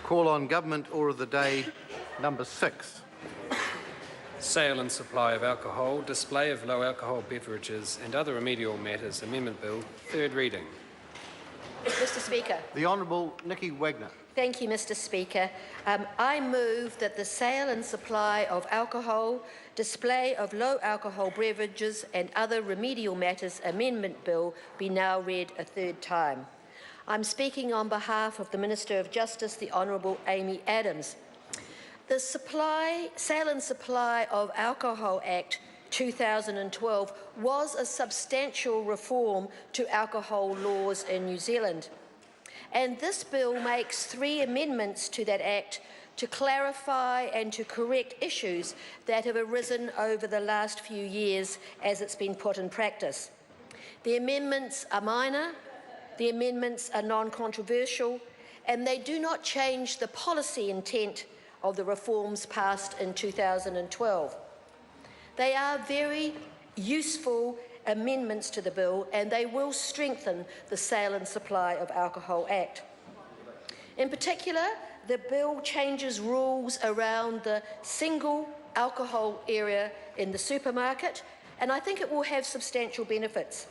Call on Government Order of the Day number 6. Sale and supply of alcohol, display of low alcohol beverages and other remedial matters Amendment Bill, third reading. Mr Speaker. The Honourable Nicky Wagner. Thank you, Mr Speaker. I move that the sale and supply of alcohol, display of low alcohol beverages and other remedial matters Amendment Bill be now read a third time. I'm speaking on behalf of the Minister of Justice, the Honourable Amy Adams. The Sale and Supply of Alcohol Act 2012 was a substantial reform to alcohol laws in New Zealand. And this bill makes 3 amendments to that Act to clarify and to correct issues that have arisen over the last few years as it's been put in practice. The amendments are minor, the amendments are non-controversial, and they do not change the policy intent of the reforms passed in 2012. They are very useful amendments to the bill, and they will strengthen the Sale and Supply of Alcohol Act. In particular, the bill changes rules around the single alcohol area in the supermarket, and I think it will have substantial benefits.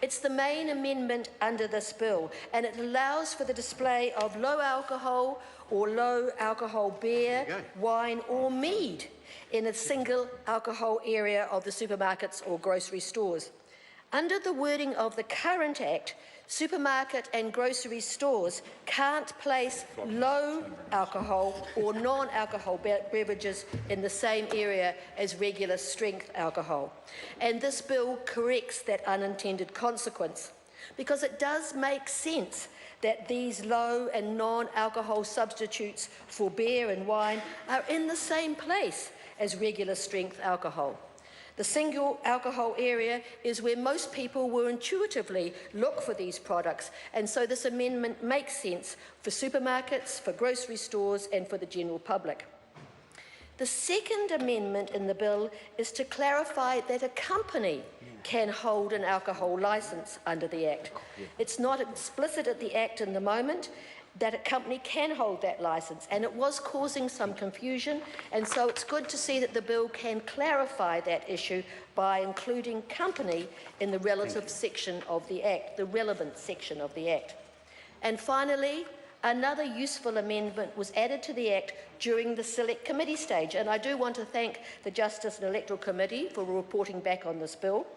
It's the main amendment under this bill, and it allows for the display of low alcohol or low alcohol beer, wine or mead in a single alcohol area of the supermarkets or grocery stores. Under the wording of the current Act, supermarket and grocery stores can't place low alcohol or non-alcohol beverages in the same area as regular strength alcohol. And this bill corrects that unintended consequence, because it does make sense that these low and non-alcohol substitutes for beer and wine are in the same place as regular strength alcohol. The single alcohol area is where most people will intuitively look for these products, and so this amendment makes sense for supermarkets, for grocery stores and for the general public. The second amendment in the bill is to clarify that a company can hold an alcohol licence under the Act. It's not explicit at the Act in the moment that a company can hold that licence, and it was causing some confusion, and so it's good to see that the bill can clarify that issue by including company in the relative section of the Act, the relevant section of the Act. And finally, another useful amendment was added to the Act during the Select Committee stage, and I do want to thank the Justice and Electoral Committee for reporting back on this bill.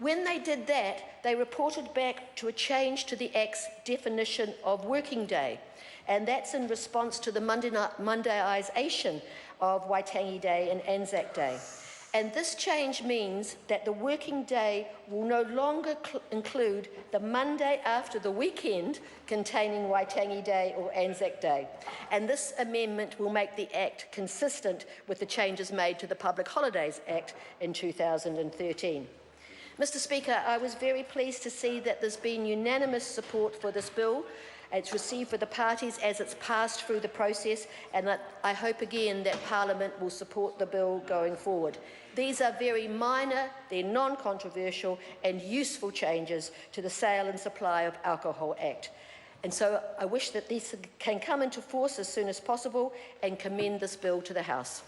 When they did that, they reported back to a change to the Act's definition of working day, and that's in response to the Mondayisation of Waitangi Day and Anzac Day. And this change means that the working day will no longer include the Monday after the weekend containing Waitangi Day or Anzac Day. And this amendment will make the Act consistent with the changes made to the Public Holidays Act in 2013. Mr Speaker, I was very pleased to see that there's been unanimous support for this bill. It's received for the parties as it's passed through the process, and I hope again that Parliament will support the bill going forward. These are very minor, they're non-controversial and useful changes to the Sale and Supply of Alcohol Act. And so I wish that these can come into force as soon as possible and commend this bill to the House.